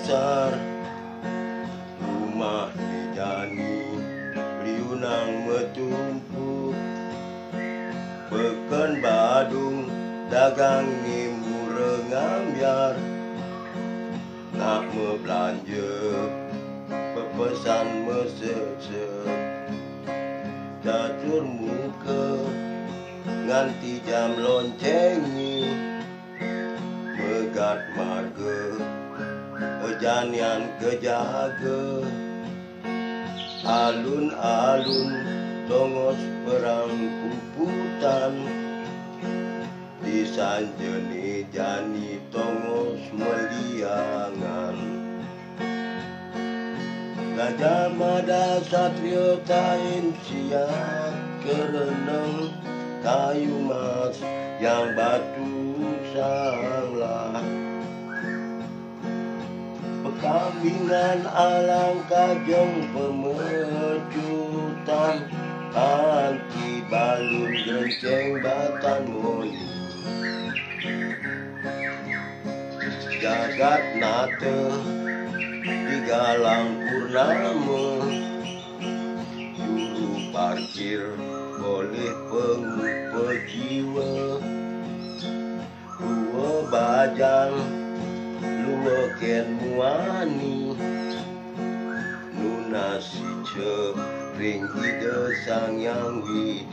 Denpasar, rumah Jani, liunang metumpuk, pekan Badung, dagang ni MURE ngambyar, nak meblanje, PEPESAN MESESEK, CATUR MUKA, nganti jam LONCENGE, MEGAT MARGA, EJANIAN JAGA, alun-alun TONGOS PERANG PUPUTAN, DISANJENE JANI TONGOS MELIANGAN, GAJAH MADA satria tain siap kereneng, kayu mas yang batu sanglah, pekambingan alang kajeng pemecutan, anti balun gerenceng batan moni, jagat nate digalang purnama, juru parkir boleh pengupejiwa, dua bajang lua ken muani, nunasi cering ide sang yang widi,